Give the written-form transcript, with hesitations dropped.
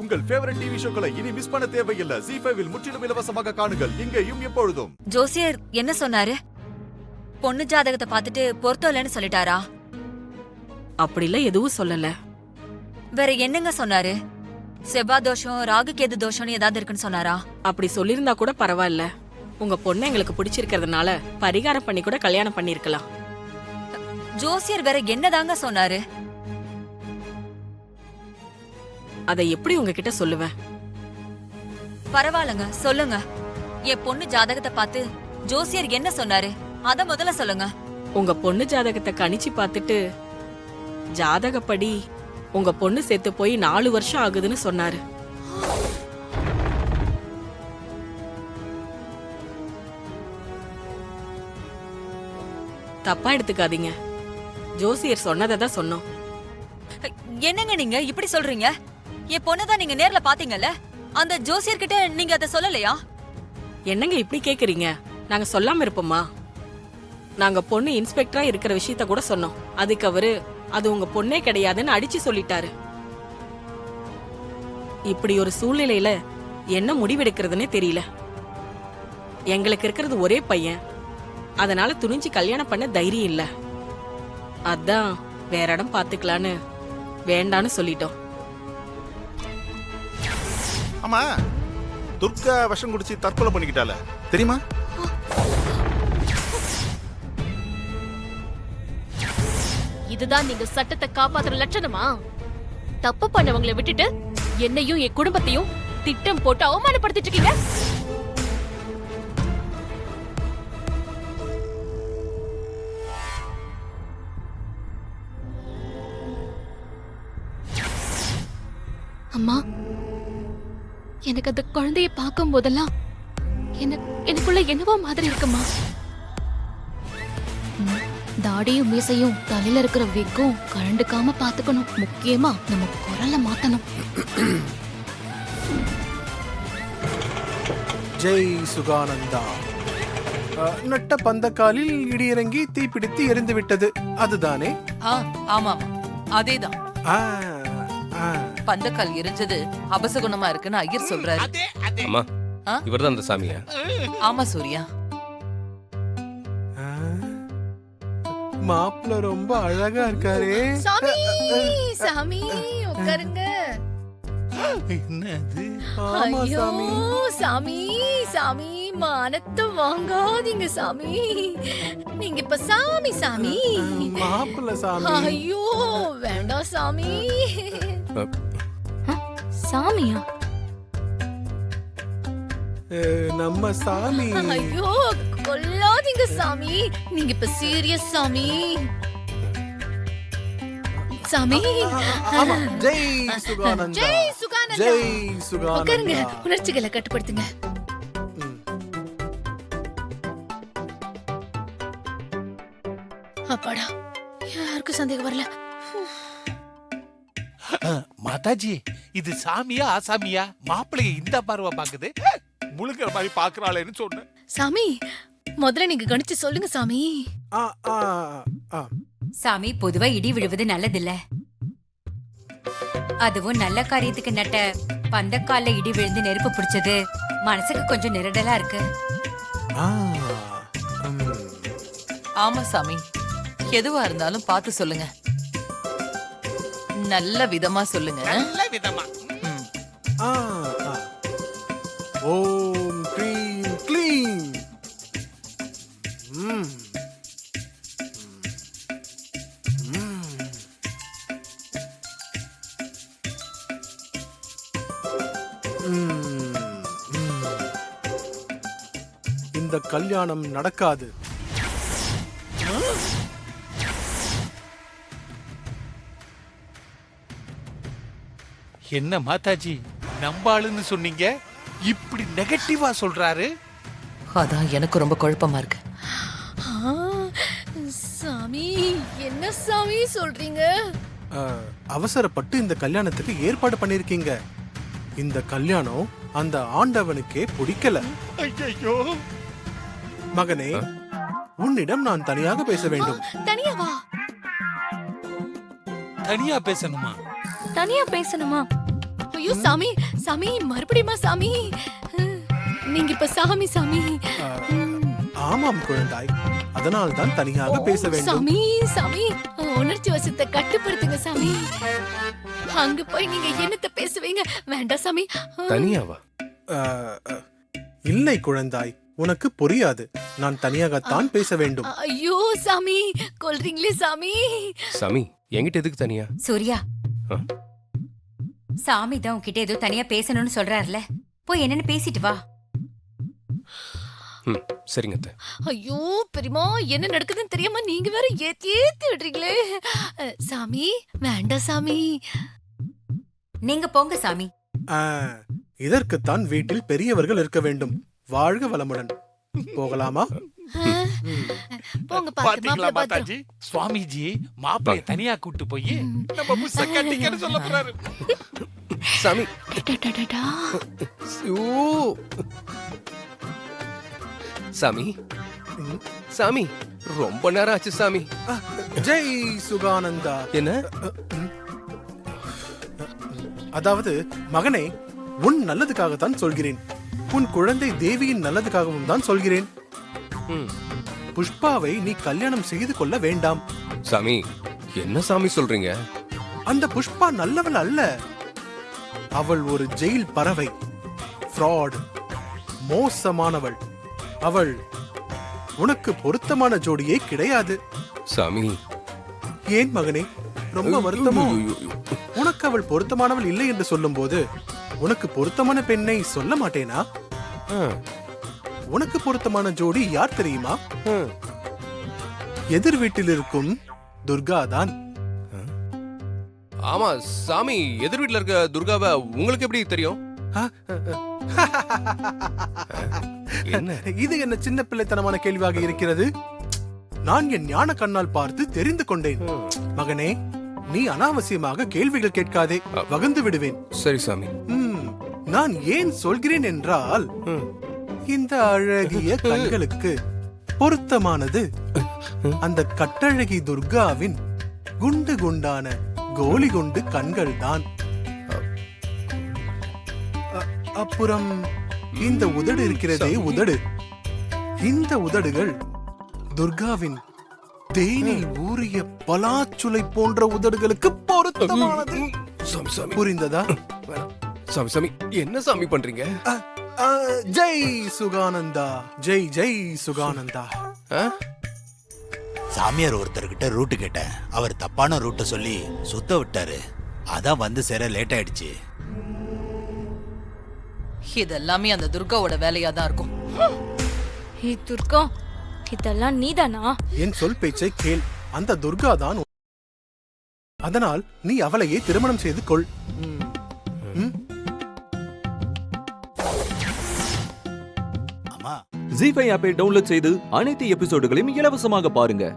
உங்கள் favourite TV ஷோக்களை இனி miss பண்ண தேவையில்லை. ZEE5 இல் முற்றிலும் இலவசமாக காணுங்கள், இங்கேயும் எப்பொழுதும். ஜோசியர் என்ன சொன்னாரு? பொண்ணு ஜாதகத்தை பார்த்துட்டு பொருத்தம் இல்லைன்னு சொல்லிட்டாரா? அப்படிலாம் எதுவும் சொல்லல. வேற என்னங்க சொன்னாரு? செவ்வாய் தோஷம், ராகு கேது தோஷம்னு ஏதாவது இருக்குன்னு சொன்னாரா? அப்படி சொல்லிருந்தா கூட பரவாயில்ல. உங்க பொண்ணு எங்களுக்கு பிடிச்சிருக்கிறதுனால பரிகாரம் பண்ணி கூட கல்யாணம் பண்ணிருக்கலாம். ஜோசியர் வேற என்னதாங்க சொன்னாரு? அதை எப்படி உங்ககிட்ட சொல்லுவேன்? பரவாயில்லங்க, சொல்லுங்க. என் பொண்ணு ஜாதகத்தை பார்த்து ஜோசியர் என்ன சொன்னாரு அத முதல்ல சொல்லுங்க. உங்க பொண்ணு ஜாதகத்தை கணிச்சு பார்த்துட்டு ஜாதகப்படி உங்க பொண்ணு செத்து போய் 4 வருஷம் ஆகுதுன்னு சொன்னாரு. தப்பா எடுத்துக்காதீங்க. ஜோசியர் சொன்னதை தான் சொன்னோம். என்னங்க நீங்க இப்படி சொல்றீங்க? என் பொண்ணதான் நீங்க நேர்ல பாத்தீங்கல்ல, அந்த ஜோசியர்கிட்ட நீங்க அதை சொல்லலையா? என்னங்க இப்படி கேக்குறீங்க? நாங்க சொல்லாம இருப்போமா? நாங்க பொண்ணு இன்ஸ்பெக்டரா இருக்கிற விஷயத்த கூட சொன்னோம். அதுக்கு அவரு அது உங்க பொண்ணே கிடையாதுன்னு அடிச்சு சொல்லிட்டாரு. இப்படி ஒரு சூழ்நிலையில என்ன முடிவெடுக்கிறதுனே தெரியல. எங்களுக்கு இருக்கிறது ஒரே பையன், அதனால துணிஞ்சு கல்யாணம் பண்ண தைரியம் இல்ல. அதான் வேற இடம் பாத்துக்கலான்னு வேண்டான்னு சொல்லிட்டோம். ஆமா, துர்கா விஷம் குடிச்சு தற்கொலை பண்ணிக்கிட்டால தெரியுமா? இதுதான் நீங்க சட்டத்தை காப்பாத்துற லட்சணமா? தப்பு பண்ணவங்களை விட்டுட்டு என்னையும் என் குடும்பத்தையும் திட்டம் போட்டு அவமானப்படுத்திட்டு இருக்கீங்க. அம்மா, எனக்கு அந்த குழந்தைய பார்க்கும் போதெல்லாம் எனக்குள்ள என்னவோ மாதிரி இருக்குமா. தாடியும் மீசையும் தலையில இருக்கிற விக்கும் கரண்டுக்காம பாத்துக்கணும். முக்கியமா நம்ம குரலை மாத்தணும். ஜெய் சுகானந்தா. நட்ட பந்தக்காலில் இடியிறங்கி தீப்பிடித்து எரிந்து விட்டது, அதுதானே? ஆமா அதேதான். பந்தக்கால் எரிஞ்சது அபசகுணமா இருக்குன்னு ஐயர் சொல்றாரு. அம்மா, இவர்தான் அந்த சாமியா? ஆமா சூர்யா. மாப்பிள்ள ரொம்ப அழகா இருக்காரே. சாமி சாமி உட்காருங்க. என்னது? ஆமா சாமி. சாமி சாமி மானத்தை வாங்காதீங்க சாமி. நீங்க இப்ப சாமி சாமி. மாப்பிள்ள சாமி. ஐயோ வேண்டாம் சாமி. சாமியா? நம்ம சாமி. ஐயோ கொல்லாதீங்க சாமி. நீங்க இப்ப சீரியஸ் சாமி. சாமி. ஜெய் சுகானந்தா. ஜெய் சுகானந்தா. ஜெய் சுகானந்தா. உட்காருங்க, உணர்ச்சிகளை கட்டுப்படுத்துங்க. அப்பாடா, யாருக்கும் சந்தேகம் வரல. மாதாஜி, இது சாமியா ஆசாமியா? மாப்பிள்ளைய இந்த பார்வை பாக்குது, முழுக்கிற மாதிரி பாக்குறாளேன்னு சொன்னேன். சாமி, முதல்ல நீங்க கணிச்சு சொல்லுங்க சாமி. சாமி, பொதுவா இடி விழுவது நல்லதில்ல. அதுவும் நல்ல காரியத்துக்கு நட்ட பந்தக்கால இடி விழுந்து நெருப்பு பிடிச்சது மனசுக்கு கொஞ்சம் நெருடலா இருக்கு. ஆமா சாமி, எதுவா இருந்தாலும் பார்த்து சொல்லுங்க. நல்ல விதமா சொல்லுங்க. நல்ல விதமா. ஓம் க்ரீம் க்ளீம். இந்த கல்யாணம் நடக்காது. என்ன மாதாஜி, நம்பாளுன்னு சொன்னீங்க, இப்படி நெகட்டிவா சொல்றாரு? அதான் எனக்கு ரொம்ப குழப்பமா இருக்கு. சாமி, என்ன சாமி சொல்றீங்க? அவசரப்பட்டு இந்த கல்யாணத்துக்கு ஏற்பாடு பண்ணிருக்கீங்க. இந்த கல்யாணம் அந்த ஆண்டவனுக்கே பிடிக்கல. ஐயோ மகனே, உன்னிடம் நான் தனியாக பேச வேண்டும். தனியா வா. தனியா பேசணுமா? தனியா பேசணுமா? ஐயோ சாமி சாமி மறுபடியுமா சாமி நீங்க இப்ப சாமி சாமி ஆமாம் குழந்தாய், அதனால் தான் தனியாக பேச வேண்டும். சாமி சாமி உணர்ச்சி வசத்தை கட்டுப்படுத்துங்க சாமி. அங்க போய் நீங்க என்னத்த பேசுவீங்க? வேண்டாம் சாமி. தனியாவா? இல்லை குழந்தாய், உனக்கு புரியாது. நான் தனியாகத்தான் பேச வேண்டும். ஐயோ சாமி கொல்றீங்களே சாமி. சாமி என்கிட்ட எதுக்கு தனியா? சூர்யா, ஆ? சாமி தான் உன்கிட்ட ஏதோ தனியா பேசணும்னு சொல்றாருல, போய் என்னன்னு பேசிட்டு வா. ம் சரிங்க அத்தை. ஐயோ பெரியமா என்ன நடக்குதுன்னு தெரியாம நீங்க வேற ஏத்தி விடுறீங்களே. சாமி வேண்டாம் சாமி. நீங்க போங்க சாமி. இதற்குத்தான் வீட்டில் பெரியவர்கள் இருக்க வேண்டும். வாழ்க வளமுடன். போகலாமா? போங்க பாத்தீங்களா பாத்து மாதாஜி, சுவாமிஜி மாப்பிளைய தனியா கூட்டு போய் நம்ம புஷ்ஷ கட்டிக்கன்னு சொல்ல போறாரு. சாமி பாத்து. ஐயோ! சாமி சாமி ரொம்ப நேரம் ஆச்சு சாமி. ஜெய் சுகானந்தா. என்ன? அதாவது மகனே, உன் நல்லதுக்காகத்தான் சொல்கிறேன். உன் குழந்தை தேவியின் நல்லதுக்காகவும் தான் சொல்கிறேன். ம். புஷ்பாவை நீ கல்யாணம் செய்து கொள்ள வேண்டாம். சாமி என்ன சாமி சொல்றீங்க? அந்த புஷ்பா நல்லவள் அல்ல. அவள் ஒரு ஜெயில் பறவை, ஃப்ராட், மோசமானவள். அவள் உனக்கு பொருத்தமான ஜோடியே கிடையாது. சாமி ஏன் மகனே, ரொம்ப வருத்தமோ? உனக்கு அவள் பொருத்தமானவள் இல்லை என்று சொல்லும் போது உனக்கு பொருத்தமான பெண்ணை சொல்ல மாட்டேனா? உனக்கு பொருத்தமான ஜோடி யார் தெரியுமா? எதிர் வீட்டில் இருக்கும் துர்கா தான். ஆமா சாமி, எதிர் வீட்டுல இருக்க துர்காவை உங்களுக்கு எப்படி தெரியும்? என்ன இது என்ன சின்ன பிள்ளைத்தனமான கேள்வியாக இருக்கிறது? நான் என் ஞான கண்ணால் பார்த்து தெரிந்து கொண்டேன். மகனே, நீ அனாவசியமாக கேள்விகள் கேட்காதே, வகந்து விடுவேன். சரி சாமி. நான் ஏன் சொல்கிறேன் என்றால், இந்த அழகிய கண்களுக்கு பொருத்தமானது அந்த கட்டழகி துர்காவின் குண்டு குண்டான கோலி குண்டு கண்கள் தான். அப்புறம் இந்த உதடு இருக்கிறதே உதடு, இந்த உதடுகள் துர்காவின் தேனில் ஊறிய பலாச்சுளை போன்ற உதடுகளுக்கு பொருத்தமானது. சாமி சாமி புரிந்ததா? சாமி சாமி என்ன சாமி பண்றீங்க? ஜெய் சுகானந்தா, ஜெய் ஜெய் சுகானந்தா. சாமியார் ஒருத்தர்கிட்ட ரூட்டு கேட்டேன். அவர் தப்பான ரூட்டை சொல்லி சுத்த விட்டாரு. அதான் வந்து சேர லேட் ஆயிடுச்சு. இதெல்லாமே அந்த துர்காவோட வேலையா தான் இருக்கும். துர்கா, இதெல்லாம் நீதானா? என் சொல் பேச்சை கேள். அந்த துர்கா தான். அதனால் நீ அவளையே திருமணம் செய்து கொள். அம்மா, ஜீ5 ஆப்பை டவுன்லோட் செய்து அனைத்து எபிசோடுகளையும் இலவசமாக பாருங்க.